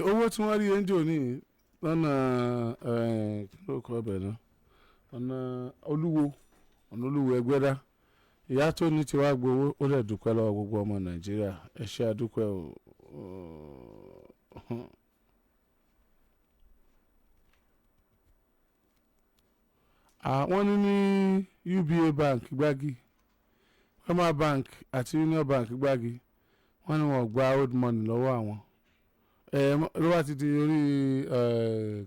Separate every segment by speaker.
Speaker 1: owó tí wọ́n rí ẹnjọ́ ní lọ́nà kí ló kọ́ ọbẹ̀ náà ọ̀nà olúwo Ẹgbẹ́dá ìyá tó ní ti wá gbowó ó lè dúpẹ́ lọ́wọ́ gbogbo ọmọ Nàìjíríà ẹ ṣé àdúpẹ́ o. wọ́n ní UBA Bank Gbági Wema Bank àti Union Bank Gbági wọ́n ní wọ́n gba old money lọ́wọ́ àwọn ló wá ti di orí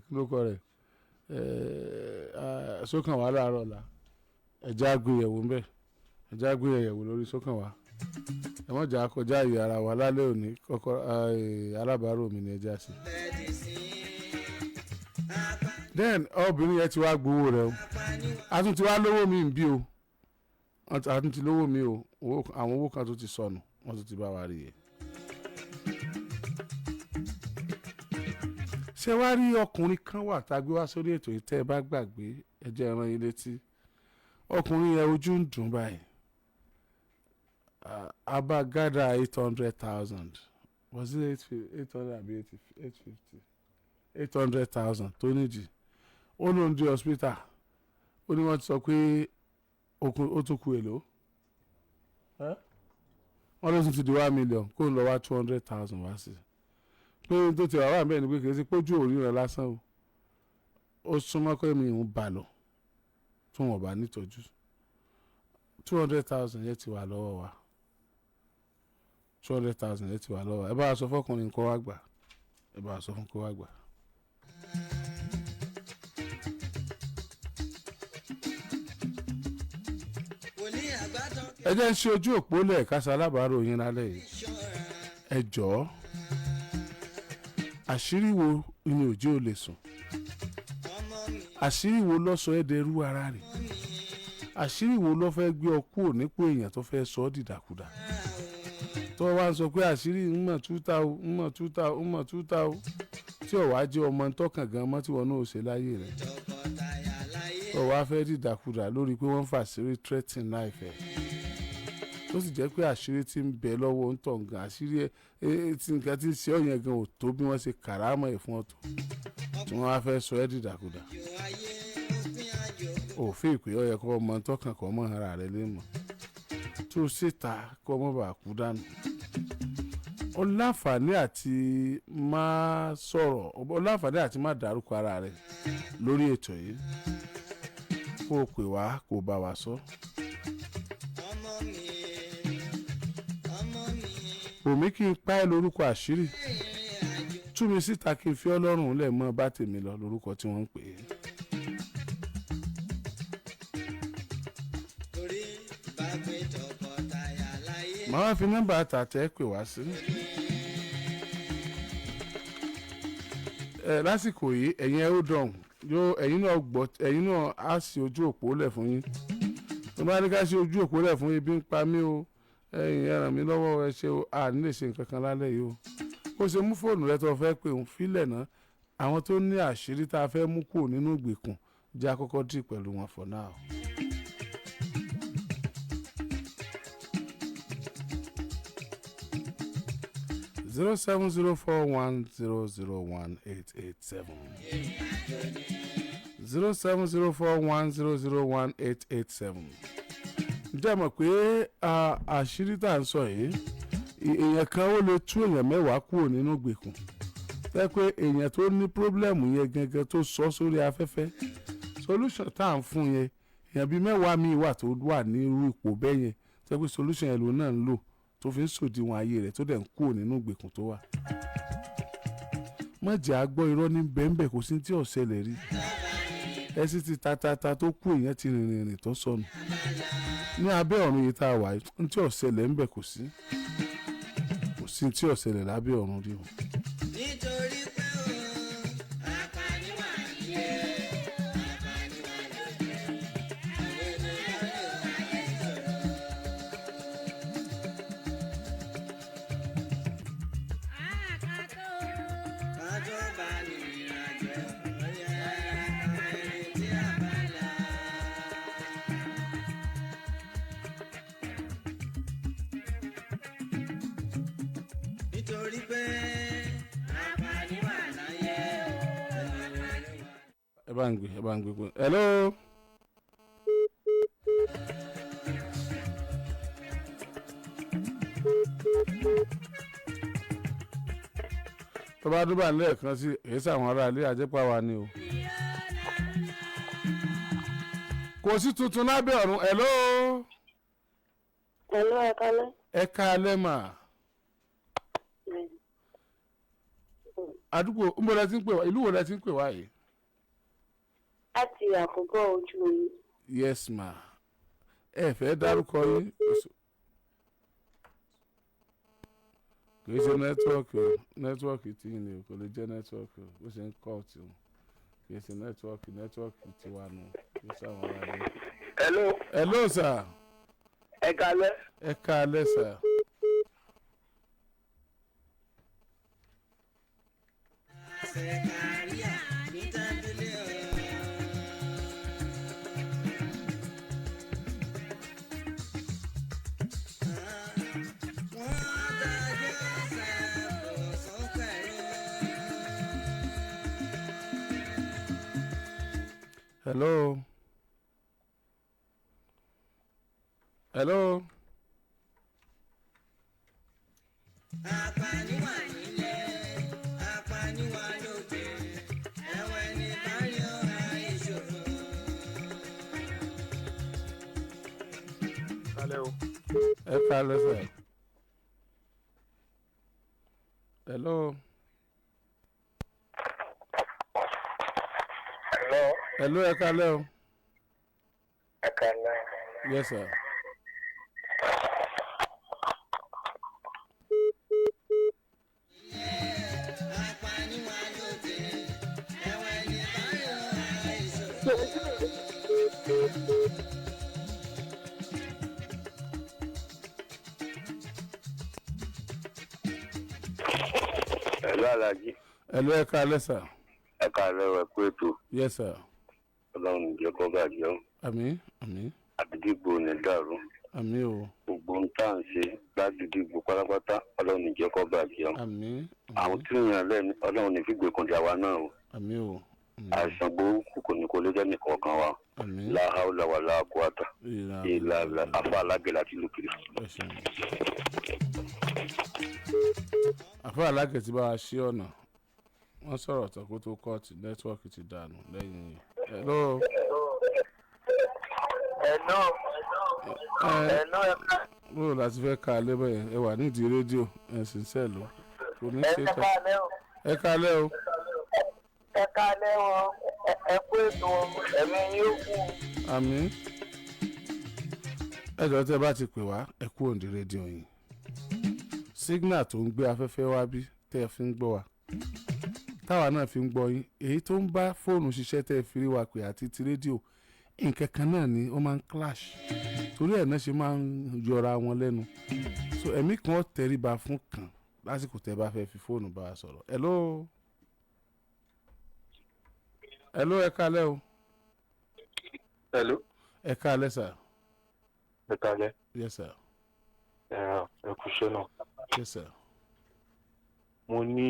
Speaker 1: kí ló kọ rẹ̀ sókàn wá láàárọ̀ la ẹ̀já gbéyẹ̀wò ń bẹ̀ ẹ̀já gbéyẹ̀wò lórí sókàn wá ẹ̀wọ̀n jà kọjá ìyá ara wa lálẹ́ òní kọ́kọ́ alábàárò mi ní ẹja sí. then obìnrin yẹn ti wá gbowó rẹ̀ o a tún ti wá lówó mi ń bí o a tún ti lówó mi o àwọn owó kan tó ti sọnù wọ́n tún ti bá wa rí yẹn. ṣé wàá rí ọkùnrin kan wà tá a gbé wá sórí ètò yìí tẹ́ ẹ bá gbàgbé ẹ jẹ́ ẹran yín létí ọkùnrin yẹn ojú ń dùn báyìí abagada 800,000 was it 800 àbí 850 800,000 tó nídìí ó lóun dé hospital ó ní wọ́n ti sọ pé ó tún kù èlò wọ́n ló tún ti di 1 million kó ń lọ wá 200,000 wá sí i pé tó ti wà wà bẹ́ẹ̀ ni pé kì í ṣe pójú òríran lásán o ó súnmọ́ pé mi ń bà lọ tí wọ́n bá nítọ́jú 200,000 yẹn ti wà lọ́wọ́ wa 200,000 yẹn ti wà lọ́wọ́ wa ẹ bá a sọ fọkùnrin kó wá gbà ẹ bá a sọ fún kó wá gbà. ẹ jẹ́ ń ṣe ojú òpó lẹ́ẹ̀kásá alábàárò yín lálẹ́ yìí ẹ jọ̀ọ́ àṣírí wo ni òjò lè sùn àṣírí wo ló sọ ẹ́ dẹrú ara rẹ̀ àṣírí wo ló fẹ́ gbé ọ kúrò nípò èèyàn tó fẹ́ sọ ọ́ dìdàkudà tó wá ń sọ pé àṣírí ńmọ̀ túta o tí ò wá jẹ́ ọmọ tọkàn gan mọ́ tí wọn náà ṣe láyé rẹ̀ tó wá fẹ́ dìdàkudà lórí pé wọ́n ń fàṣírí threatening life ẹ̀ tó sì jẹ́ pé àṣírí tí ń bẹ lọ́wọ́ ń tàn gan àṣírí tí nǹkan tí ń ṣe ọ̀yàn gan ò tó bí wọ́n ṣe kàrámọ̀ ẹ̀ fún ọ̀tọ̀ tí wọ́n wá fẹ́ sọ ẹ́ dìdàkudà òfin ìpè ọ̀yẹ́ kọ́ ọmọ tọkàn kọ́ mọ́ ara rẹ̀ lé mọ̀ tó síta kọ́ mọ́ bàá kú dànù ó láǹfààní àti máa sọ̀rọ̀ ó láǹfààní àti máa dárúkọ ara rẹ̀ lórí ètò yìí kó o pè wá kó o bá wa sọ. òmí kí n pa ẹ́ lórúkọ àṣírí tú mi síta kí n fi ọlọ́run lẹ̀ mọ́ bá tèmi lọ lórúkọ tí wọ́n ń pè é. màá fi nọ́mbà tàtẹ́ pè wá sí. lásìkò yìí ẹ̀yin ẹ̀ ó dọ̀hùn ẹ̀yin náà á sí ojú òpó lẹ̀ fún yín tó bá ní ká sí ojú òpó lẹ̀ fún yín bí ń pa mí o ẹ̀yin ẹ ràn mí lọ́wọ́ ẹ ṣe o ní lè ṣe nǹkan kan lálẹ́ yìí o ó ṣe mú fóònù rẹ tó fẹ́ pé òun fílẹ̀ náà àwọn tó ní àṣírí tá a fẹ́ mú kúrò nínú ìgbèkùn jẹ́ àkọ́kọ́ dì pẹ̀lú wọn for now. Zero 07041001887 07041001887. ǹjẹ́ mọ̀ pé àṣírí tá à ń sọ yìí èèyàn kan ó lè tú èèyàn mẹ́wàá kúrò nínú ìgbèkùn tẹ́ pé èèyàn tó ní pírọ́blẹ́mù yẹn gangan tó sọ sórí afẹ́fẹ́ solution tá à ń fún yẹn èèyàn bíi mẹ́wàá míì wà tó wà ní irú ipò bẹ́ẹ̀ yẹn tẹ́ pé solution yẹn ló náà ń lò tó fi ń sòdiwọ̀n ayé rẹ̀ tó dẹ̀ ń kúrò nínú ìgbèkùn tó wà. mọ̀jẹ̀ àgbọ̀ irọ́ ní bẹ́ẹ̀nbẹ́ẹ̀ kò sí tí ò ṣẹlẹ̀ rí ẹ sì ti tatata tó kú èèyàn ti rìnrìn tó sọnù ní abẹ́ ọ̀run yìí tá a wà ní tí ò ṣẹlẹ̀ ń bẹ̀ kò sí tí ò ṣẹlẹ̀ lábẹ́ ọ̀run rí o.
Speaker 2: nítorí pé o apani wà nílé apani wà lóde àwọn ènìyàn lè wáyé sọ̀rọ̀. àkàtó bá ní ìrìnàjò ọ̀yà ẹni tí a bá là. nítorí pé àǹfààní wà láyé o.
Speaker 1: ẹ bá ń gbé. Hello. tó bá dúbà lẹ́ẹ̀kan sí èyí sáwọn ará ilé àjẹpá wa ni o. kò sí tuntun lábẹ́ ọ̀run. Hello.
Speaker 3: Hello, ẹ kálẹ́.
Speaker 1: ẹ káalẹ́ mà. àdúgbò ń bọ̀ lẹ́ ti ń pè wá ìlú wo lẹ́ ti ń pè wá yìí.
Speaker 3: Láti àkókò ojú omi.
Speaker 1: Yes ma. ẹ fẹ́ dárúkọ yín. kì í ṣe nẹ́tíwọ́ọ̀kì tí yìí ni o kò lè jẹ́ nẹ́tíwọ́ọ̀kì o bó ṣe ń kọ́ ọ̀tí o kì í ṣe nẹ́tíwọ́ọ̀kì tí wà nù kí sáwọn ará ilé. Hello sir.
Speaker 4: ẹ kálẹ́.
Speaker 1: ẹ káalẹ́ sir. Hello.
Speaker 2: Apaniwa nílé, apaniwa lóde, ẹ̀wọ̀n ní báyọ̀ àìṣòro.
Speaker 1: ẹ káalẹ́ sir. Hello. Ẹ káalẹ́ o.
Speaker 4: ẹ kálẹ́.
Speaker 1: Yes sir.
Speaker 2: Apaniwa lóde, ẹ̀wọ̀n ní báyọ̀ àìṣòro.
Speaker 4: Hello Alhaji.
Speaker 1: Hello ẹ káalẹ́ sir.
Speaker 4: ẹ kálẹ́ ẹ kú ètò.
Speaker 1: Yes sir.
Speaker 4: Ọlọ́run jẹ́ kó bàjẹ́ o.
Speaker 1: Àmín.
Speaker 4: àdúgbò ní dàrú.
Speaker 1: Àmín o.
Speaker 4: gbogbo ń tà ń ṣe ládùúgbò pátápátá Ọlọ́run jẹ́ kó bàjẹ́ o.
Speaker 1: Àmín.
Speaker 4: àwọn tí ń yàn lẹ́nu Ọlọ́run ní fìgbè kan jà wá náà o.
Speaker 1: Àmín o.
Speaker 4: àìsàn gbòógù kò ní kó lé jẹ́ nìkan kan wa.
Speaker 1: Àmín.
Speaker 4: La hawla wala quwata illa billah afa alágbè láti lókè.
Speaker 1: àfọ alágẹ̀ tí bá a ṣí ọ̀nà wọ́n sọ̀rọ̀ tán kó tó kọ́ọ̀tì nẹ́tíwọ́ọ̀kì ti dànù lẹ́yìn yìí. Hello. bó láti fẹ́ ka alẹ́ bẹ́ẹ̀ ẹ wà nídìí rédíò ẹ sì ń sẹ́ẹ̀lú kò ní ṣe tán. ẹ káalẹ́ o.
Speaker 3: Ẹ kálẹ́ wọn, ẹ kú ètò ẹ̀mí yóò kú.
Speaker 1: Àmín. ẹ jọ̀ọ́ tẹ́ bá ti pè wá ẹ kú òǹdí rédíò yìí signal tó ń gbé afẹ́fẹ́ wá bí tẹ́ ẹ fi ń gbọ́ wa táwa náà fi ń gbọ́ yín èyí tó ń bá fóònù ṣiṣẹ́ tẹ́ ẹ fi rí wa pè àti ti rédíò nǹkan kan náà ni ó máa ń clash torí ẹ̀ náà ṣe máa ń yọra wọn lẹ́nu so ẹ̀mí kan tẹríba fún kan lásìkò tẹ́ bá fẹ́ fi fóònù bá a sọ̀rọ̀. Hello. Ẹ káalẹ́ o.
Speaker 4: Hello.
Speaker 1: Ẹ káalẹ́ sir.
Speaker 4: ẹ kálẹ́.
Speaker 1: Yes sir.
Speaker 4: ẹ kú iṣẹ́ náà.
Speaker 1: Yes sir.
Speaker 4: mo ní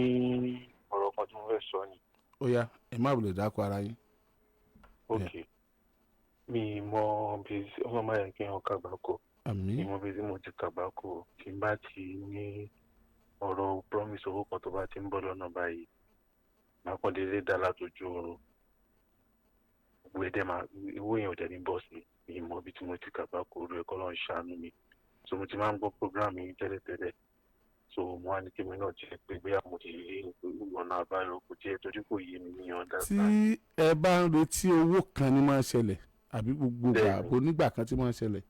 Speaker 4: ọ̀rọ̀ kan tí mo fẹ́ sọ ni.
Speaker 1: ó yá ẹ má wulẹ̀ dákọ̀ ara yín.
Speaker 4: ok mi mọ bí ọmọ máa yẹ kí n kàgbákò.
Speaker 1: Àmín.
Speaker 4: mi mọ bí mo ti kàgbákò tí n bá ti ní ọ̀rọ̀ promise owó kan tó bá ti ń bọ̀ lọ́nà báyìí máa kọ́ délé dá látọjú oorun gbé dẹ́ máa owó yẹn ò dẹ̀ ní bọ́ sí mi mọ bí tí mo ti kàgbákò orí ẹ̀kọ́ lọ́n ṣàánú mi so mo ti máa ń gbọ́ program yìí tẹ́lẹ̀tẹ́lẹ̀ so mo wá ní kí mi náà jẹ́ pé bóyá mo ti rí ọ̀nà àbáyọ kò jẹ́ torí kò yé mi ní ọ̀dà.
Speaker 1: tí ẹ bá ń retí owó kan ní máa ń ṣẹlẹ̀ àbí gbogbo àbò nígbà kan tí máa ń ṣẹlẹ̀.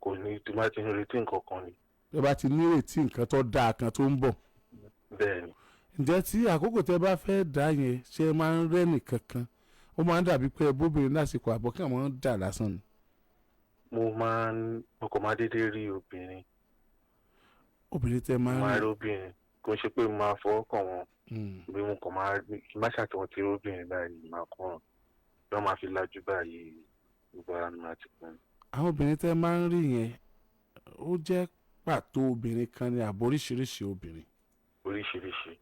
Speaker 4: kò ní tí máa ti ń retí nǹkan kan ni.
Speaker 1: ẹ bá ti nírètí nǹkan tó dáa kan tó ń bọ̀.
Speaker 4: bẹ́ẹ̀ni.
Speaker 1: ǹjẹ́ tí àkókò tẹ bá fẹ́ dá yẹn ṣe máa ń rẹ́ nìkan kan ó máa ń dàbí pé bóbìnrin lásìkò àbọ̀kàn máa ń dà lásán ni.
Speaker 4: mo kò máa déédéé rí obìnrin.
Speaker 1: obìnrin tẹ máa ń rí.
Speaker 4: mo máa rí obìnrin kò ń ṣe pé mo máa fọwọ́ kàn wọ́n. bí mo kàn máa má ṣàtìwọ́n ti rí obìnrin báyìí máa kàn wọ́n bí wọ́n máa fi lajú báyìí gbogbo ara mi máa ti kún.
Speaker 1: àwọn obìnrin tẹ máa ń rí yẹn ó jẹ́ pàtó obìnrin kan ni àbọ̀ oríṣiríṣi obìnrin.
Speaker 4: Oríṣiríṣi.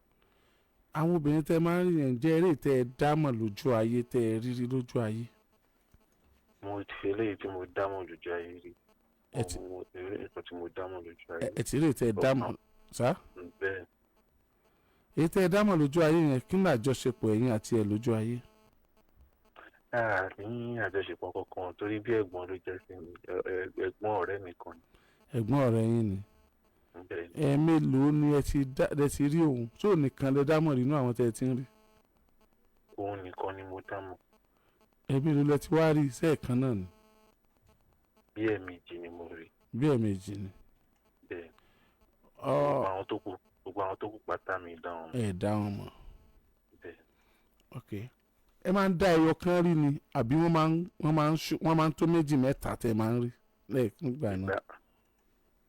Speaker 1: Àwọn obìnrin tẹ́ máa ń rí yẹn jẹ́ eré tẹ́ ẹ dámọ̀ lójú ayé tẹ́ ẹ rírí lójú ayé.
Speaker 4: Mo ti eléyìí tí mo dámọ̀ lójú ayé rí.
Speaker 1: Ẹ ti
Speaker 4: Mo ti rí nǹkan tí mo dámọ̀ lójú ayé.
Speaker 1: ẹ ti rí tẹ́ ẹ dámọ̀ sá.
Speaker 4: Bẹ́ẹ̀.
Speaker 1: Èyí tẹ́ ẹ dámọ̀ lójú ayé yẹn kí ni àjọṣepọ̀ ẹ̀yin àti ẹ̀ lójú ayé?
Speaker 4: Ní àjọṣepọ̀ kankan torí bí ẹ̀gbọ́n ló jẹ́ sí mi, ẹ̀gbọ́n ọ̀rẹ́ mi kan ni.
Speaker 1: Ẹ̀gbọ́n ọ̀rẹ́ yín ni.
Speaker 4: Bẹ́ẹ̀ ni.
Speaker 1: Mélòó ni ẹ ti rí òun tó nìkan lẹ dámọ̀ nínú àwọn tẹ́ ẹ ti ń rí?
Speaker 4: Òun nìkan ni mo dámọ̀.
Speaker 1: Mélòó lẹ ti wá rí iṣẹ́ kan náà ni?
Speaker 4: Bí ẹ̀ẹ̀mejì ni mo rí.
Speaker 1: Bí ẹ̀ẹ̀mejì ni.
Speaker 4: Bẹ́ẹ̀. Gbogbo àwọn tó kù pátá mi dá wọn mọ̀.
Speaker 1: Ẹ dá wọn mọ̀.
Speaker 4: Bẹ́ẹ̀.
Speaker 1: Ok. Ẹ máa ń dá ẹyọ kan rí ni àbí wọ́n máa ń tó méjì mẹ́ta tẹ́ ẹ máa ń rí nígbà náà?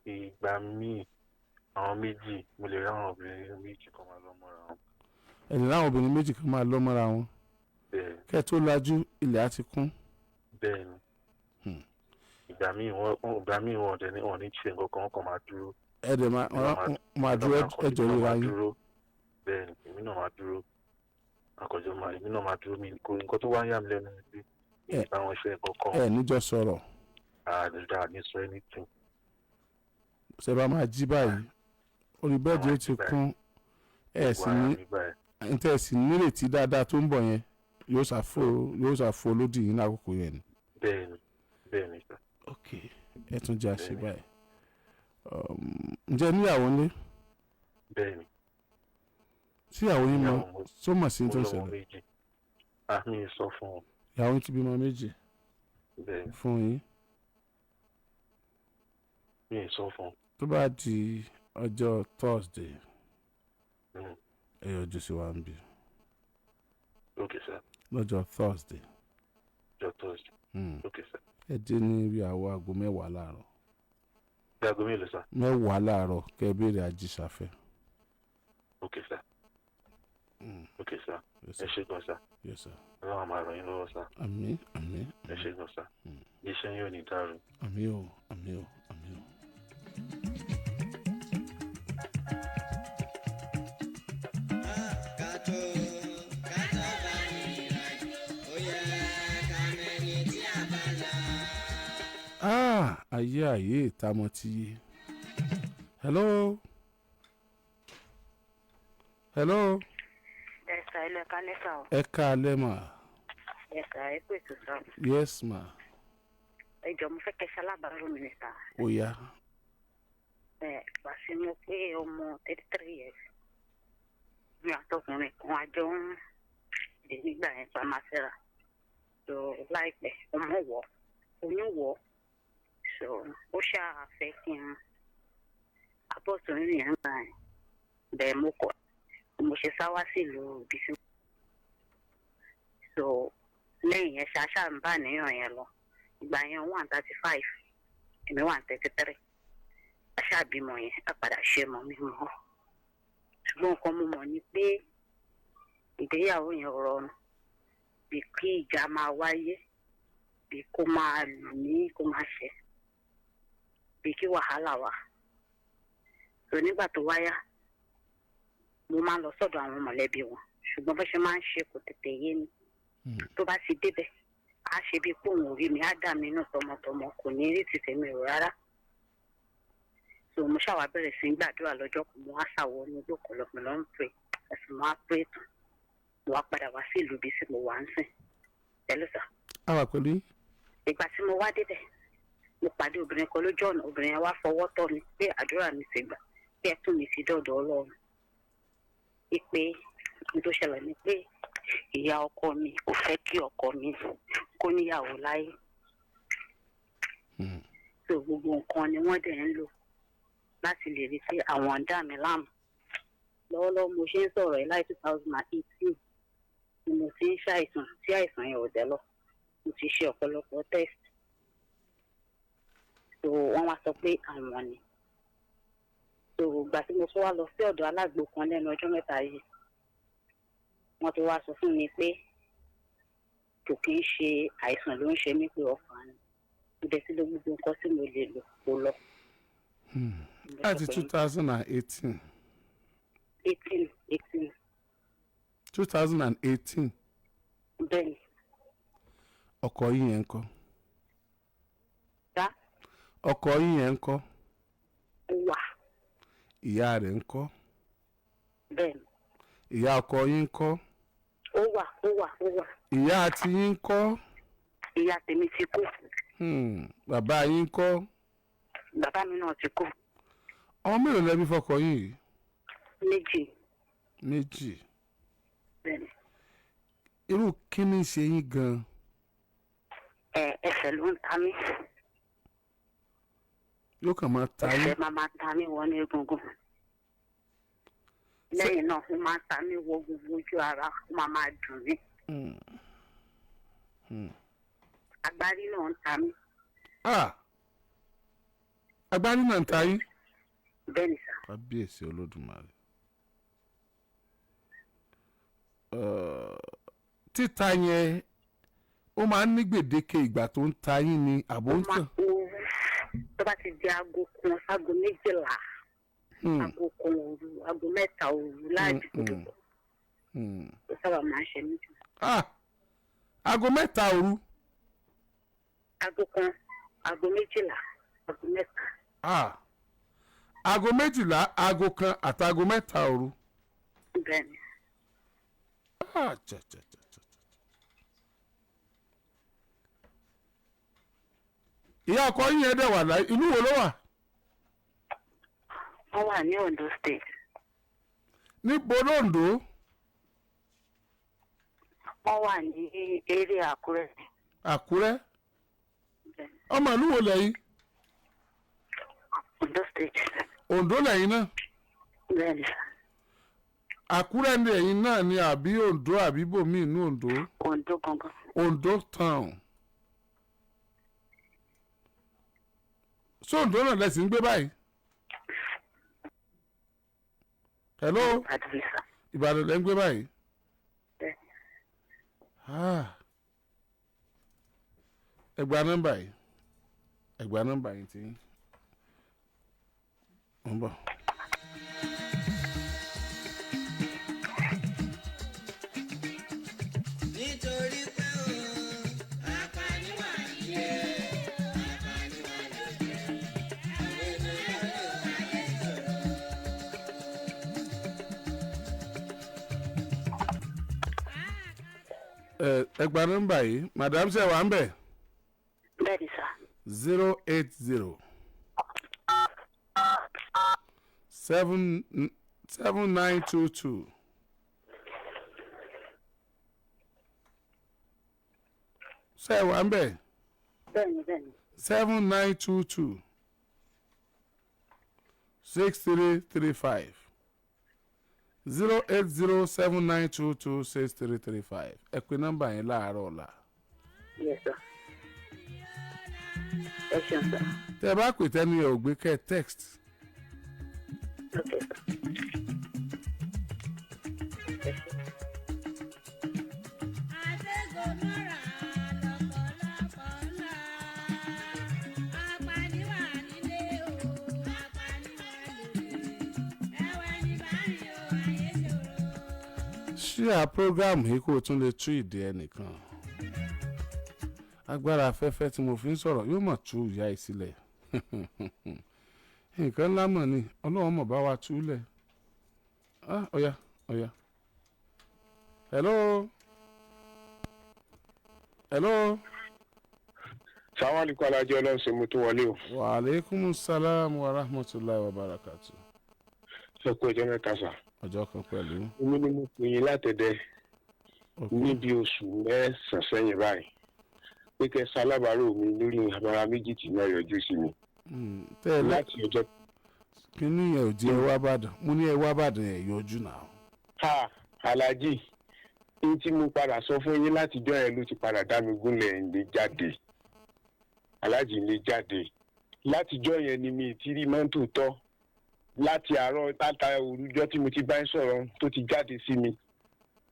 Speaker 4: Ìgbà míì àwọn méjì mo lè rí àwọn obìnrin méjì kan máa lọ mọ́ra wọn.
Speaker 1: Ẹ lè ráwọn obìnrin méjì kan máa lọ mọ́ra wọn.
Speaker 4: Bẹ́ẹ̀.
Speaker 1: Kẹ́ ẹ tó lajú ilẹ̀ á ti kún.
Speaker 4: Bẹ́ẹ̀ ni. Ìgbà míì wọ́n ọ̀dẹ̀ ní wọ́n ní ṣe nǹkan kan wọ́n kàn máa dúró.
Speaker 1: Ẹ dẹ̀ máa dúró ẹjọ́ ríra yín.
Speaker 4: Bẹ́ẹ̀ ni èmi náà máa dúró. Èmi náà máa dúró mi kó nǹkan tó wá ń yà mí lẹ́nu ni pé ìgbà wọn ṣe nǹkan kan.
Speaker 1: Ẹ níjọ sọ̀rọ̀.
Speaker 4: Àdúrà ní sọ anything.
Speaker 1: Ṣé bá máa jí báyìí orí bẹ́ẹ̀dì ó ti kún ẹ sì nírètí dáadáa tó ń bọ̀ yẹn yóò ṣàfo lódì yín lákòókò yẹn ni.
Speaker 4: Bẹ́ẹ̀ ni sir.
Speaker 1: Ok, ẹ tún jẹ́ àṣẹ báyìí. Ǹjẹ́ níyàwó ńlé?
Speaker 4: Bẹ́ẹ̀ ni.
Speaker 1: Tíyàwó yín mọ tó mọ̀ sí tó ń ṣẹlẹ̀?
Speaker 4: Mi sọ fún wọn.
Speaker 1: Ìyàwó yín ti bímọ méjì fún yín?
Speaker 4: Mi sọ fún wọn.
Speaker 1: Tó bá di ọjọ́ Thursday ẹ yọjú sí wa ń bí.
Speaker 4: Ok sir.
Speaker 1: Lọ́jọ́ Thursday.
Speaker 4: Ọjọ́ Thursday. Ok sir.
Speaker 1: Ẹ dé ní bí àwọ̀ aago 10 láàárọ̀.
Speaker 4: Bí aago mélòó sir?
Speaker 1: 10 láàárọ̀ kẹ́ ẹ béèrè Ajíṣafẹ́.
Speaker 4: Ok sir. Ok sir. Ẹ ṣé gan sir.
Speaker 1: Yes sir.
Speaker 4: Ọlọ́run máa ràn yín lọ́wọ́ sir.
Speaker 1: Àmín.
Speaker 4: Ẹ ṣé gan sir. Iṣẹ́ yín ò ní dàrú.
Speaker 1: Àmín o. Ayé ìtamọ̀ ti yé. Hello.
Speaker 3: Ẹ̀sà ilẹ̀ kálẹ́sà o.
Speaker 1: Ẹ káalẹ́ mà.
Speaker 3: Ẹ̀sà ẹ pè tó sọ.
Speaker 1: Yes ma.
Speaker 3: Ẹ jọ̀ọ́ mo fẹ́ kẹ́ ṣalábàárò mi ní sà.
Speaker 1: Ó yá.
Speaker 3: Pàṣẹ mo pé ọmọ 33 years. Mi àtọkùnrin kan àjọ ń dè nígbà yẹn pàmásẹ́ra. So láìpẹ́ oyún wọ̀. So ó ṣàfẹ́ kí n abọ́sùn rìn yẹn gbà yẹn. Bẹ́ẹ̀ mo kọ̀. Mo ṣe sáwá sí ìlú bísí. So lẹ́yìn yẹn ṣáṣá ń bá níyàn yẹn lọ. Ìgbà yẹn 135 èmi 133. Aṣáàbímọ yẹn á padà ṣe mọ́ mi mọ́. Ṣùgbọ́n nǹkan mo mọ̀ ni pé ìgbéyàwó yẹn rọrùn. Bí kí ìjà máa wáyé, bí kó máa lù ní kó máa ṣe, bí kí wàhálà wà. So nígbà tó wáyá mo máa ń lọ sọ́dọ̀ àwọn mọ̀lẹ́bí wọn ṣùgbọ́n bó ṣe máa ń ṣe kò tètè yé mi. Tó bá ti débẹ̀ á ṣe bí pé òun ò rí mi á dà mí nù tọmọtọmọ kò ní rí tìtẹ̀ mi rò rárá. So mo ṣàwà bẹ̀rẹ̀ sí gbàdúrà lọ́jọ́ kan mo wá ṣàwọ̀ ní ojú ọ̀pọ̀lọpọ̀ ló ń pè ẹ̀sùn mo wá pé tán mo wá padà wá sí ìlú bí sí mo wà ń sìn pẹ̀lú sà.
Speaker 1: A wà pẹ̀lú yín.
Speaker 3: Ìgbà tí mo wá débẹ̀ mo pàdé obìnrin kan lójú ọ̀nà obìnrin yẹn wá fọwọ́ tọ́ mi pé àdúrà mi ti gbà kí ẹ tún mi sí dọ̀dọ̀ Ọlọ́run. Ìpè tó ṣẹlẹ̀ ni pé ìyá ọkọ mi kò fẹ́ kí ọkọ mi kó níyàwó láyé. So gbogbo nǹkan ni wọ́n dẹ̀ ń lò láti lè rí sí àwọn dá mi láàmú. Lọ́wọ́lọ́wọ́ mo ṣe ń sọ̀rọ̀ ẹ̀ láì 2018 ni mo ti ń ṣàìsàn tí àìsàn yẹn ò dẹ̀ lọ. Mo ti ṣe ọ̀pọ̀lọpọ̀ test. So wọ́n wá sọ pé àwọn ni. So ìgbà tí mo tún wá lọ sí ọ̀dọ̀ alágbo kan lẹ́nu ọjọ́ mẹ́ta yìí wọ́n ti wá sọ fún mi pé kò kí ń ṣe àìsàn ló ń ṣe mí pé ọkàn ni. Ibẹ̀ tí ló gbogbo nǹkan tí mo lè lò kó lọ.
Speaker 1: láti 2018.
Speaker 3: 18.
Speaker 1: 2018.
Speaker 3: Bẹ́ẹ̀ni.
Speaker 1: Ọkọ yín yẹn ńkọ́?
Speaker 3: Dá.
Speaker 1: Ọkọ yín yẹn ńkọ́?
Speaker 3: Wà.
Speaker 1: Ìyá rẹ̀ ńkọ́?
Speaker 3: Bẹ́ẹ̀ni.
Speaker 1: Ìyá ọkọ yín ńkọ́?
Speaker 3: Ó wà.
Speaker 1: Ìyá àti yín ńkọ́?
Speaker 3: Ìyá tèmi ti kú.
Speaker 1: Bàbá yín ńkọ́?
Speaker 3: Bàbá mi náà ti kú.
Speaker 1: Ọmọ mélòó lẹ bí fọ́kọ yín yìí?
Speaker 3: 2.
Speaker 1: 2.
Speaker 3: Bẹ́ẹ̀ni.
Speaker 1: Irú kí ni ṣe yín gan?
Speaker 3: Ẹsẹ̀ ló ń ta mí.
Speaker 1: Yóò kàn máa ta yín.
Speaker 3: Ẹsẹ̀ máa ta mí wọ ní egungun. Lẹ́yìn náà ó máa ta mí wọ gbogbo ojú ara, ó máa dùn mí. Agbárí náà ń ta mí.
Speaker 1: Agbárí náà ń ta yín?
Speaker 3: Bẹ́ẹ̀ni sà.
Speaker 1: Kábíyèsí Olódùmarè. Títa yẹn ó máa ń ní gbèdéke ìgbà tó ń ta yín ni àbò ń tàn?
Speaker 3: Tó bá ti di aago kan aago 12, aago kan òru, aago 3 òru láàjì kúrò. Ó sábà máa ń ṣe mí jù.
Speaker 1: Aago 3 òru?
Speaker 3: Aago kan, aago 12, aago 3.
Speaker 1: Aago 12, aago kan àti aago 3 òru?
Speaker 3: Bẹ́ẹ̀ni.
Speaker 1: Ìyá ọkọ yín yẹn dẹ̀ wà láyé, ìlú wo ló wà?
Speaker 3: Wọ́n wà ní Ondo State.
Speaker 1: Níbo l'Ondo?
Speaker 3: Wọ́n wà ní eré Àkúrẹ́.
Speaker 1: Àkúrẹ́? Ọmọ ìlú wo lẹ́yìn?
Speaker 3: Ondo State.
Speaker 1: Ondo lẹ́yìn náà?
Speaker 3: Bẹ́ẹ̀ni.
Speaker 1: Àkúrẹ́ ní ẹ̀yìn náà ni àbí Ondo àbí bòmí inú Ondo?
Speaker 3: Ondo gangan.
Speaker 1: Ondo town. So Ondo náà lẹ́sìn ń gbé báyìí? Hello? Ìbàdàn lẹ́ ń gbé báyìí? Ẹ gba nọ́mbà yìí. Ẹ gba nọ́mbà yìí tí ń bọ̀.
Speaker 2: Nítorí pé apani wà nílé, apani wà lóde, àwọn ènìyàn ló wáyé sọ̀rọ̀.
Speaker 1: Ẹ gba nọ́mbà yìí. Madam ṣe wà ń bẹ̀?
Speaker 3: Bẹ́ẹ̀ni sà.
Speaker 1: 080 7922 ṣe wà ń bẹ̀?
Speaker 3: Bẹ́ẹ̀ni.
Speaker 1: 7922 6335 08079226335. Ẹ pè nọ́mbà yẹn láàárọ̀ ọ̀la.
Speaker 3: Yes sir. Ẹ ṣeun sà.
Speaker 1: Tẹ́ ẹ bá pè tẹ́ni ẹ̀ ò gbé kẹ́ text.
Speaker 3: Okay sir.
Speaker 1: Share program yìí kó o tún lè tú ìdí ẹnìkan. Agbára afẹ́fẹ́ tí mo fi ń sọ̀rọ̀ yóò mọ̀ tú ìyá ẹ̀ sílẹ̀. Nǹkan ńlá mọ̀ ni Ọlọ́run mọ̀ bá wa túlẹ̀. Ọ̀ya. Hello.
Speaker 5: Salaam alaikum Alhaji Ọlọ́run ṣe mo tún wọlé o.
Speaker 1: Wa alaikum salam wa rahmatullahi wa barakatuh.
Speaker 5: Ṣé kú ọjọ́ mẹ́ta sà?
Speaker 1: Ọjọ́ kan pẹ̀lú.
Speaker 5: Èmi ni mo pè yín látẹ̀dẹ̀ níbi oṣù 9 sẹ́yìn báyìí. Pé kẹ́ sálábàárò mi lórí àmàrà méjì tí náà yọjú sí mi. Láti ọjọ́.
Speaker 1: Kí ni ẹ̀ ò di ẹ wá bàdàn? Mo ní ẹ wá bàdàn ẹ̀ yọjú náà.
Speaker 5: Alhaji, ní tí mo padà sọ fún yín látijọ́ ẹ ló ti padà dá mi gúnlẹ̀ ìlé jáde. Alhaji ìlé jáde. Látijọ́ yẹn ni mi ti rí mọ́tò tọ́. Láti àárọ̀ tátà òrùjọ́ tí mo ti bá ń sọ̀rọ̀ tó ti jáde sí mi.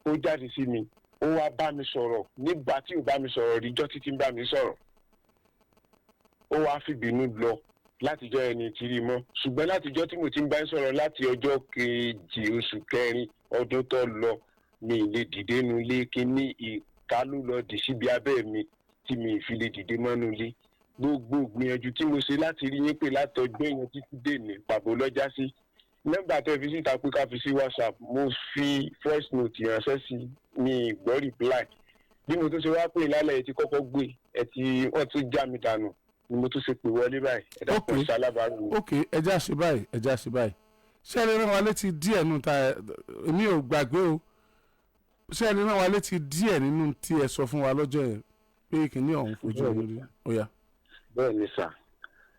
Speaker 5: Ó jáde sí mi. Ó wá bá mi sọ̀rọ̀ nígbà tí ò bá mi sọ̀rọ̀ ríjọ́ títí ń bá mi sọ̀rọ̀. Ó wá fìbínú lọ. látijọ́ ẹni kiri mọ́ ṣùgbọ́n látijọ́ tí mo ti ń bá ń sọ̀rọ̀ láti ọjọ́ kejì oṣù kẹrin ọdún tó lọ mi lè dìde nulẹ̀ kí ní ìkálù lọ dì síbi abẹ́ mi tí mi fi lè dìde mọ́nú ilé gbogbo gbìyànjú tí mo ṣe láti rí yín pé látọjọ́ yẹn títí dèní pàbó lọ́jà sí nọ́mbà tẹ́ fi síta pé ká fi sí WhatsApp mo fi voice note ránṣẹ́ sí mi gbọ́ reply bí mo tún ṣe wá pé ìlàlẹ̀ ẹ̀ ti kọ́kọ́ gbé ẹ̀ tí wọ́n tún já mi dànù ni mo tún ṣe pè wọlé báyìí ẹ dákun ṣalábàárù.
Speaker 1: ok ẹja ṣe báyìí ṣé ẹni rán wa létí díẹ̀ nínú ta èmi ò gbàgbé o ṣé ẹni rán wa létí díẹ̀ nínú tí ẹ sọ fún wa lọ́jọ́ yẹn pé kìíní ọ̀hún fojú ẹni rí ọ̀yà.
Speaker 5: bẹ́ẹ̀ ni sà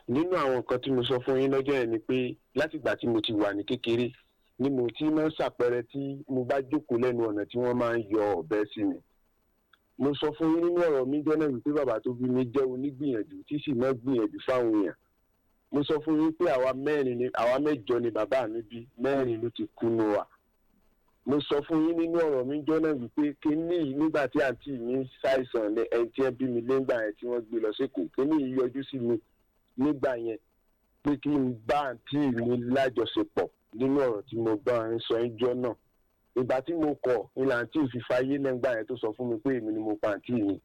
Speaker 5: nínú àwọn nǹkan tí mo sọ fún yín lọ́jọ́ yẹn ni pé látìgbà tí mo ti wà ní kékeré ni mo ti máa ń ṣàpẹẹrẹ tí mo bá jókòó lẹ́nu ọ̀nà tí wọ́n máa ń yọ ọ̀bẹ sí mi. mo sọ fún yín nínú ọ̀rọ̀ mi jẹ́ náà wípé bàbá tó bí mi jẹ́ onígbìyànjú tí sì máa gbìyànjú fáwọn èèyàn. mo sọ fún yín pé àwa mẹ́jọ ni bàbá mi bí 4 ló ti kú nù wa. mo sọ fún yín nínú ọ̀rọ̀ mi jẹ́ náà wípé kíní yìí nígbà tí àǹtí mi ṣàìsàn ẹni tí ẹ bí mi lẹ́gbà yẹn tí wọ́n gbé lọ sékòó kíní yìí yọjú sí mi nígbà yẹn pé kí n bá àǹtí mi lájọṣepọ̀ nínú ọ̀rọ̀ tí mo bá ń sọ ẹjọ́ náà ìgbà tí mo kọ̀ ilà àǹtí ìfìfàyé lẹ́gbà yẹn tó sọ fún mi pé èmi ni mo pa àǹtí mi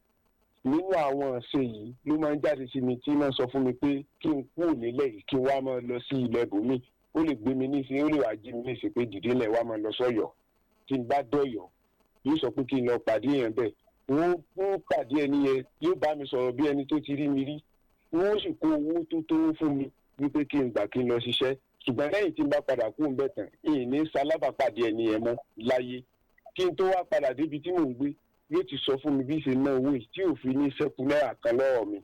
Speaker 5: nínú àwọn ọ̀sẹ̀ yìí ló máa ń jáde sí mi tí máa ń sọ fún mi pé kí n kúrò nílẹ̀ yìí kí n wá máa lọ sí ilẹ̀ bòmí ó lè gbé mi nísìnyí ó lè wá jí mi nísìnyí pé dìde lẹ̀ wá máa lọ sọ́yọ̀ tí n bá dọ̀yọ̀ yóò sọ pé kí n lọ pàdé yẹn bẹ́ẹ̀ wọ́n pàdé ẹni yẹn yóò bá mi sọ̀rọ̀ bí ẹni tó ti rí mi rí wọ́n sì kó owó tó tó fún mi wípé kí n gbà kí n lọ ṣiṣẹ́ ṣùgbọ́n lẹ́yìn tí n bá padà kú ń bẹ̀ tán ìní sálábàpàdé ẹni yẹn mọ́ láyé kí n tó wá padà débi tí mò ń gbé yóò ti sọ fún mi bí ṣe ná owó yìí tí òfin ní sẹ́kù náírà kan lọ́wọ́ mi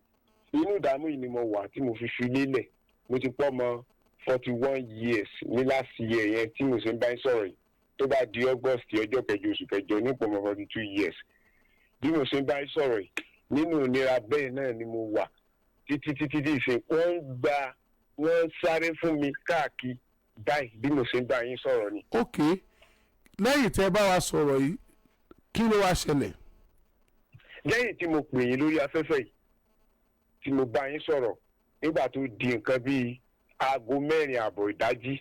Speaker 5: inú ìdààmú yìí ni mo wà tí mo fi lélẹ̀ mo ti pọ́ mọ́ 41 years ní last year yẹn tí mo ṣe ń bá ń sọ̀rọ̀ yìí tó bá di August ọjọ́ kẹjọ oṣù kẹjọ nípò mọ́ 42 years bí mo ṣe ń bá ń sọ̀rọ̀ yìí nínú ìnira bẹ́ẹ̀ náà ni mo wà títí dì ìsìn wọ́n sáré fún mi káàkiri báyìí bí mo ṣe ń bá yín sọ̀rọ̀ ni.
Speaker 1: ok lẹ́yìn tẹ́ bá wa sọ̀rọ̀ yìí kí ló wá ṣẹlẹ̀.
Speaker 5: lẹ́yìn tí mo pè yín lórí afẹ́fẹ́ yìí tí mo bá yín sọ̀rọ̀ nígbà tó di nǹkan bíi aago 4 àbọ̀ ìdájí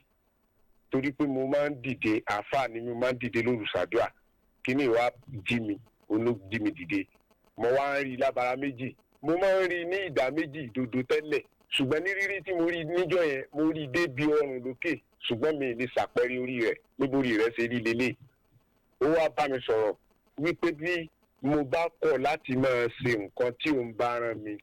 Speaker 5: torí pé mo máa ń dìde àáfàá ni mo máa ń dìde lóru ṣàdúrà kí ni ìwà jí mi olóògbé mi dìde mo wá ń rí lábara méjì mo máa ń rí ní ìdá méjì ìdodo tẹ́lẹ̀ ṣùgbọ́n ní rírí tí mo rí níjọ́ yẹn mo rí débi ọrùn lókè ṣùgbọ́n mi lè ṣàpẹẹrẹ orí rẹ̀ níborí rẹ̀ ṣe rí lélẹ̀ ó wá bá mi sọ̀rọ̀ wípé bí mo bá kọ̀ láti máa ṣe nǹkan tí òun bá rán mi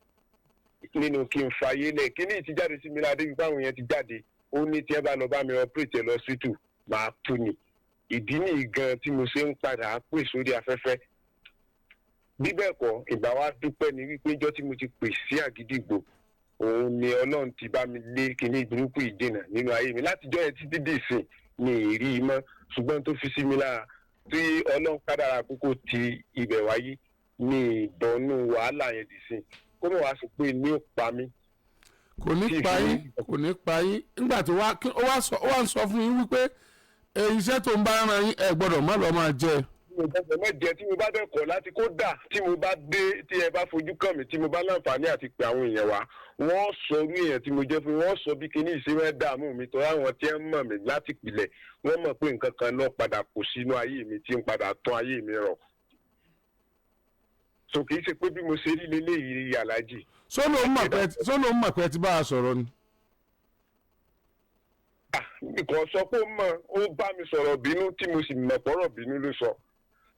Speaker 5: nínú kí n fàyè lẹ̀ kí ní ìtìjáde sí mi ládé wípé àwọn yẹn ti jáde ó ní tí ẹ bá lọ bá mi ọpẹ́rẹ́tì lọ síìtù máa kú ni ìdí nìyí gan tí mo ṣe ń padà pè sórí afẹ́fẹ́ bí bẹ́ẹ̀ kọ́ ìgbà wa dúpẹ́ ni wípé ìjọ́ tí mo ti pè sí àgídìgbò òun ni Ọlọ́run ti bá mi lé kíní burúkú ìdènà nínú ayé mi látijọ́ yẹn títí dì sí ni ìrí i mọ́ ṣùgbọ́n tó fi sí mi lára tí Ọlọ́run kádàrá àkókò ti ibẹ̀ wáyé ní ìbọnú wàhálà yẹn dì sí kó mọ̀ wá sí pé ní ó pa mí.
Speaker 1: kò ní pa yín nígbà tí ó wá ń sọ fún yín wípé iṣẹ́ tó ń bá ara yín ẹ gbọ́dọ̀ má lọ́ọ́ máa jẹ.
Speaker 5: tí mo bá bẹ̀ kọ̀ láti kó dà tí mo bá dé tí ẹ bá fojú kàn mí tí mo bá láǹfààní àti pè àwọn èèyàn wá wọ́n sọ irú èèyàn tí mo jẹ́ fún wọ́n sọ bí kinní ìṣe dààmú mi tó àwọn tí ẹ ń mọ̀ mí láti pìlẹ̀ wọ́n mọ̀ pé nǹkan kan náà padà kò sínú ayé mi tí ń padà tán ayé mi rọ̀. so kì í ṣe pé bí mo ṣe rí leléyìí aláàjì.
Speaker 1: sọ́nà ó mọ̀ pé ẹ ti bá a sọ̀rọ̀ ni.
Speaker 5: nǹkan sọ pé ó bá mi sọ̀rọ̀ bínú tí mo sì mọ̀ pọ̀rọ̀ bínú ló sọ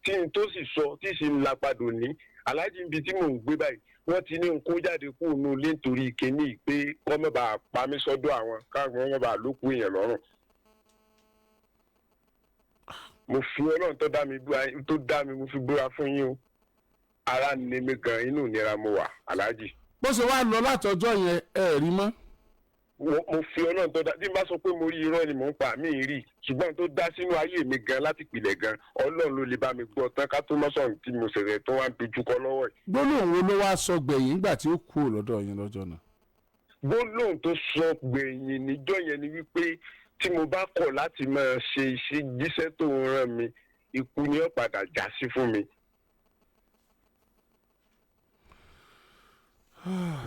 Speaker 5: tí n tó sì sọ tí sì ń lapadò ní aláàjì ibi tí mò ń gbé báyìí wọ́n ti ní n kó jáde kúrò ní ilé nítorí kíní pé kọ́ mọ́ bá pa mí sọ́dọ̀ àwọn káwọn mọ́ bá lókù èèyàn lọ́rùn. mo fi Ọlọ́run tó dá mi mo fi búra fún yín o ara ní mi gan inú ìnira mo wà aláàjì.
Speaker 1: bó ṣe wá lọ látọjọ́ yẹn ẹ rí mọ́.
Speaker 5: mo fi Ọlọ́run tó dá tí n bá sọ pé mo rí irọ́ ni mò ń pa mí rí ṣùgbọ́n tó dá sínú ayé mi gan láti pìlẹ̀ gan Ọlọ́run ló lè bá mi gbọ́ tán ká tó mọ́sàn tí mo ṣẹ̀ṣẹ̀ tó wá ń dojú kọ lọ́wọ́ ẹ̀.
Speaker 1: gbólóhùn wo ló wá sọ gbẹ̀yìn nígbà tí ó kú lọ́dọ̀ yín lọ́jọ́ náà.
Speaker 5: gbólóhùn tó sọ gbẹ̀yìn níjọ́ yẹn ni wípé tí mo bá kọ̀ láti máa ṣe iṣẹ́ jíṣẹ́ tó ń rán mi ikú ni ó padà já sí fún mi.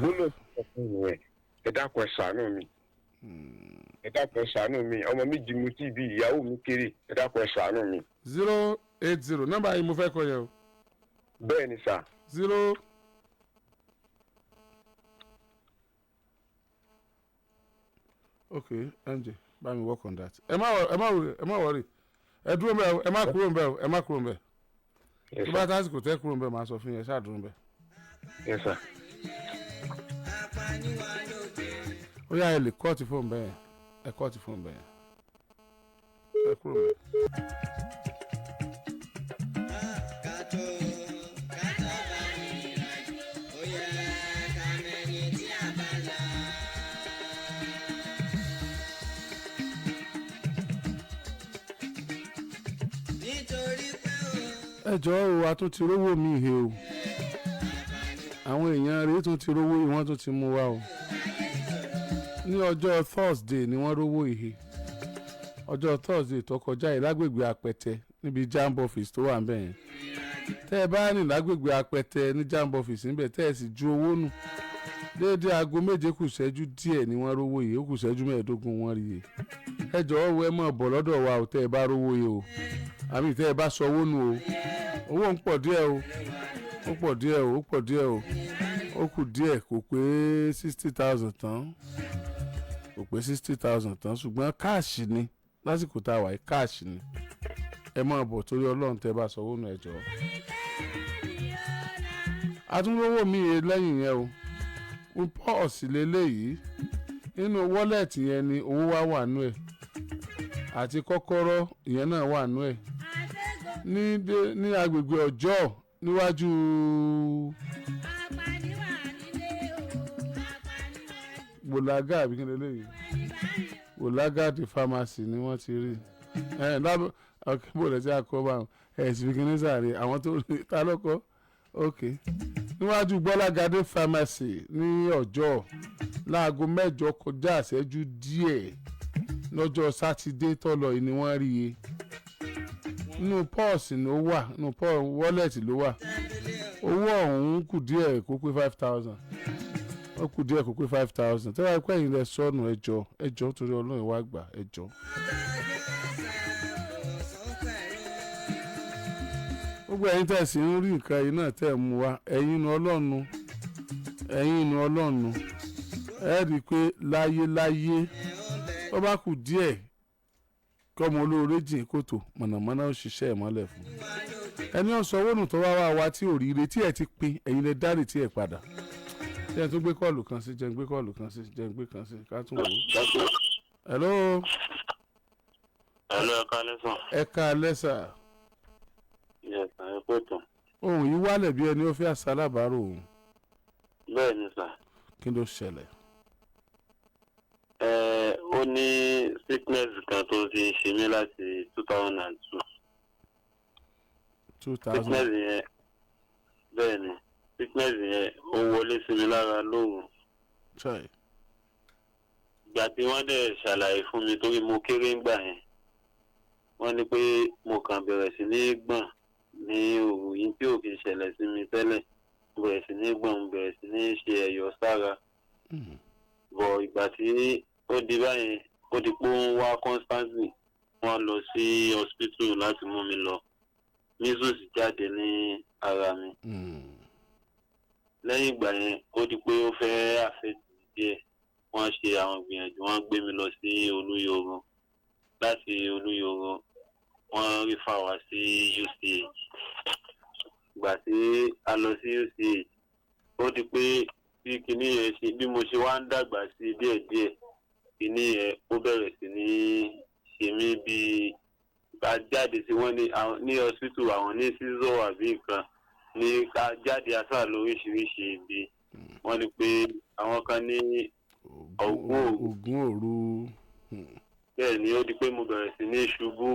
Speaker 5: gbólóhùn tó sọ fún mi ẹ dákun ẹ ṣàánú mi ẹ dákun ẹ ṣàánú mi ọmọ méjì mo ti bí ìyàwó mi kéré ẹ dákun ẹ ṣàánú mi.
Speaker 1: 080 nọ́mbà yìí mo fẹ́ kọ yẹ o.
Speaker 5: bẹ́ẹ̀ ni sà.
Speaker 1: 0 okay MJ bá mi work on that. ẹ má worry ẹ dúró mbẹ ẹ má kúrò mbẹ ẹ má kúrò mbẹ.
Speaker 5: Yes,
Speaker 1: tó bá tásìkò tẹ́ kúrò mbẹ màá sọ fún yẹn ṣáà dúró mbẹ.
Speaker 5: Yes, sir.
Speaker 1: ó yá ẹ lè kọ́ọ̀tì fóònù bẹ́ẹ̀ ẹ kọ́ọ̀tì fóònù bẹ́ẹ̀ ẹ kúrò mbẹ. ẹ jọ̀ọ́ o a tún ti rówó mi he o àwọn èèyàn rẹ̀ tún ti rówó yìí wọ́n tún ti mú wa o ní ọjọ́ Thursday ni wọ́n rówó ihe ọjọ́ Thursday tó kọjá yìí lágbègbè Apẹtẹ níbi jamb office tó wà ń bẹ̀ yẹn tẹ́ ẹ bá rìn lágbègbè Apẹtẹ ní jamb office níbẹ̀ tẹ́ ẹ sì ju owó nù déédéé aago 7 kù ṣẹ́jú díẹ̀ ni wọ́n rówó yìí ó kù ṣẹ́jú 15 wọ́n rí yìí ẹ jọ̀ọ́ wẹ́ mọ̀ bọ̀ lọ́dọ̀ wa ò tẹ́ ẹ bá rówó yìí o àmì tẹ́ ẹ bá sọ owó nù o owó ń pọ̀ díẹ̀ o ó pọ̀ díẹ̀ o ó pọ̀ díẹ̀ o ó kù díẹ̀ kò pé 60,000 tán kò pé 60,000 tán ṣùgbọ́n káàṣì ni lásìkò tá a wà yìí káàṣì ni ẹ máa bọ̀ torí Ọlọ́run tẹ́ bá sọ owó nù ẹ jọ̀ọ́. atúnwówó mi yẹn lẹ́yìn yẹn o ń pọ̀ sí lélẹ́yìí nínú wọ́lẹ̀tì yẹn ni owó wà nù ẹ̀ àti kọ́kọ́rọ́ ìyẹn náà wà nù ẹ̀ ní agbègbè Ọjọ́ níwájú gbòlágà àbí kí n lè yìí gbòlágà di pharmacy ni wọ́n ti rí lábẹ́ ọ̀kẹ́ bò lẹ́sẹ̀ àkọ́bà ẹ̀sìn fi kíní sáré àwọn tó rí ta lọ́kọ́ ok níwájú gbọ́lágadé pharmacy ní Ọjọ́ láago 8 kọjá ìṣẹ́jú díẹ̀ lọ́jọ́ sátidé tọ́lọ̀ yìí ni wọ́n rí i inú pọ́ọ̀sì ló wà inú wọ́lẹ̀tì ló wà owó ọ̀hún kù díẹ̀ kó pé 5,000 ó kù díẹ̀ kó pé 5,000 tẹ́wọ́ ẹ̀kọ́ ẹ̀yìn lẹ sọ́nù ẹjọ́ torí Ọlọ́run wá gbà ẹjọ́. gbogbo ẹ̀yin tẹ̀sí ń rí nǹkan yìí náà tẹ̀ mú wa ẹ̀yin inú Ọlọ́run ẹ rí i pé láyé ó bá kù díẹ̀ kọ́mọ olóore jìn kòtò mọ̀nàmọ́ná ó ṣiṣẹ́ ìmọ́lẹ̀ fún ẹni ọ̀sán owó nù tó wá wá tí ò rí ire tí ẹ ti pin ẹ̀yin lè dárì tí ẹ padà jẹ́ tó gbé kọ́ọ̀lù kan sí jẹ́ ń gbé kọ́ọ̀lù kan sí jẹ́ ń gbé kan sí ká tún wò ó. hello.
Speaker 6: ẹ̀ka lẹ́sàn.
Speaker 1: ẹ̀ka lẹ́sà.
Speaker 6: yẹ̀sà ẹ pé tán.
Speaker 1: ohun yìí wálẹ̀ bí ẹni ó fẹ́ àṣàlábàárò òun.
Speaker 6: bẹ́ẹ̀ ni sà.
Speaker 1: kí ló ṣẹlẹ̀.
Speaker 6: ó ní sickness kan tó ti ṣe mí láti 2002. sickness yẹn bẹ́ẹ̀ ni sickness yẹn ó wọlé sí mi lára lóru. ìgbà tí wọ́n dẹ̀ ṣàlàyé fún mi torí mo kéré ńgbà yẹn wọ́n ní pé mo kàn bẹ̀rẹ̀ sí ní gbọ̀n ní òru yìí tí ò kì í ṣẹlẹ̀ sí mi tẹ́lẹ̀ mo bẹ̀rẹ̀ sí ní gbọ̀n mo bẹ̀rẹ̀ sí ní ṣe ẹ̀yọ̀ sára. bọ̀ ìgbà tí ó di báyìí ó di pé ó ń wá constantly wọ́n lọ sí hospital láti mú mi lọ measles jáde ní ara mi. lẹ́yìn ìgbà yẹn ó di pé ó fẹ́ affect mi díẹ̀ wọ́n ṣe àwọn ìgbìyànjú wọ́n gbé mi lọ sí Olúyọ̀rọ̀ láti Olúyọ̀rọ̀ wọ́n refer wá sí UCH. ìgbà tí a lọ sí UCH ó di pé bí kinní yẹn ṣe bí mo ṣe wá ń dàgbà sí díẹ̀díẹ̀ kinní yẹn ó bẹ̀rẹ̀ sí ní ṣe mí bí ká jáde sí wọ́n ní hospital àwọn ní sísọ àbí nǹkan ní ká jáde àṣà lóríṣiríṣi ibi wọ́n ní pé àwọn kan ní ògùn òru. bẹ́ẹ̀ ni ó di pé mo bẹ̀rẹ̀ sí ní ṣubú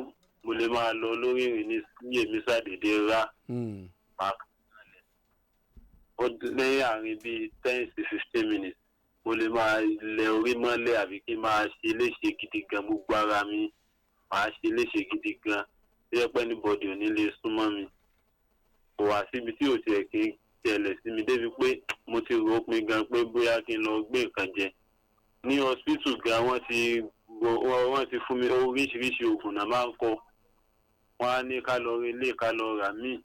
Speaker 6: mo lè máa lọ lórí ìrìn ní èmi ṣàdédé rá ó lẹ́yìn àárín bíi 10 sí 15 minutes mo lè máa lẹ orí mọ́lẹ̀ àbí kí n máa ṣe léṣe gidi gan gbogbo ara mi máa ṣe léṣe gidi gan tí ẹ pẹ́ ní bọ́dì ò ní lè súnmọ́ mi kò wá síbi tí ò tiẹ̀ kí n tẹ̀lẹ̀ sí mi débi pé mo ti rò ó pin gan pé bóyá kí n lọ gbé nǹkan jẹ ní hospital gan wọ́n ti fún mi oríṣiríṣi oògùn náà máa ń kọ wọ́n á ní ká lọ relé ká lọ rà míì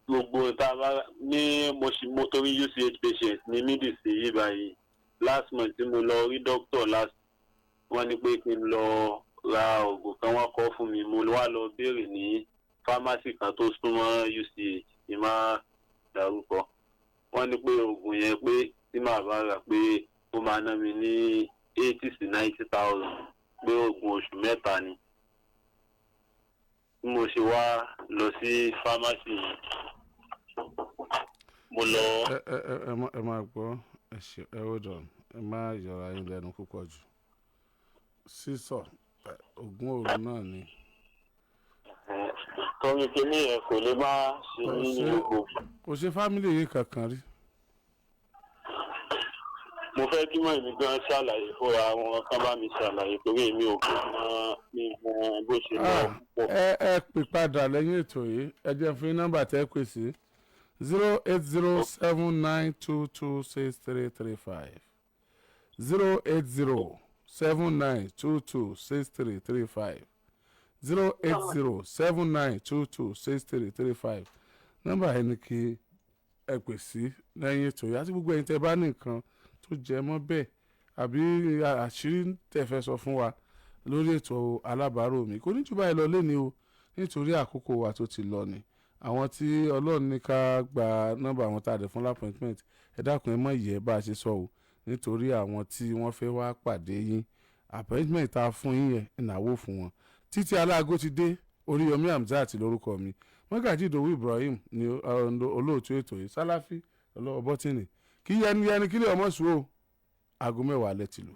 Speaker 6: gbogbo tá a bá ní mo torí UCH patient ní mídìsí yìí báyìí last month tí mo lọ rí doctor wọ́n ní pé kí n lọ ra oògùn kan wọ́n kọ fún mi mo wá lọ béèrè ní pharmacy kan tó súnmọ́ UCH kí n má dárúkọ wọ́n ní pé oògùn yẹn pé tí màá bá rà pé ó máa ná mi ní 80,000 sí 90,000 pé oògùn oṣù mẹ́ta ni mo ṣe wá lọ sí pharmacy yẹn mo lọ.
Speaker 1: ẹ máa gbọ́ ẹ hold on ẹ má yọra yín lẹ́nu púpọ̀ jù sísọ oògùn òru náà ni.
Speaker 6: torí kíní yẹn kò lè má ṣe ní gbogbo.
Speaker 1: kò ṣe fámìlì yìí kankan rí.
Speaker 6: mo fẹ́ kí mọ̀ èmi gan ṣàlàyé fúnra wọn kán bá mi ṣàlàyé torí èmi ò kò mọ mi mọ bó ṣe lọ púpọ̀.
Speaker 1: ẹ pè padà lẹ́yìn ètò yìí ẹ jẹ́ fún nọ́mbà tẹ́ pè sí 08079226335 08079226335 08079226335 nọ́mbà yẹn ni kí ẹ pè sí lẹ́yìn ètò yìí àti gbogbo ẹ̀yin tẹ́ bá ní nǹkan tó jẹ mọ́ bẹ́ẹ̀ àbí àṣírí tẹ́ fẹ́ sọ fún wa lórí ètò alábàárò mi kò ní jù báyìí lọ léni o nítorí àkókò wa tó ti lọ ni àwọn tí ọlọ́run ní ká gba nọ́mbà àwọn tá a dẹ̀ fún appointment ẹ dákun ẹ mọ̀ yẹ bá a ṣe sọ o nítorí àwọn tí wọ́n fẹ́ wá pàdé yín appointment tá a fún yín yẹn ìnáwó fún wọn títí aláàgó ti dé Oríyọmí Hamzat lórúkọ mi Mọ́gàjí Ìdòwú Ibrahim ni olóòtú ètò yìí Sálàfí ọlọ́wọ́ bọ́tìnì kí yẹni kílẹ̀ ọmọ sùn o aago 10 alẹ́ ti lù.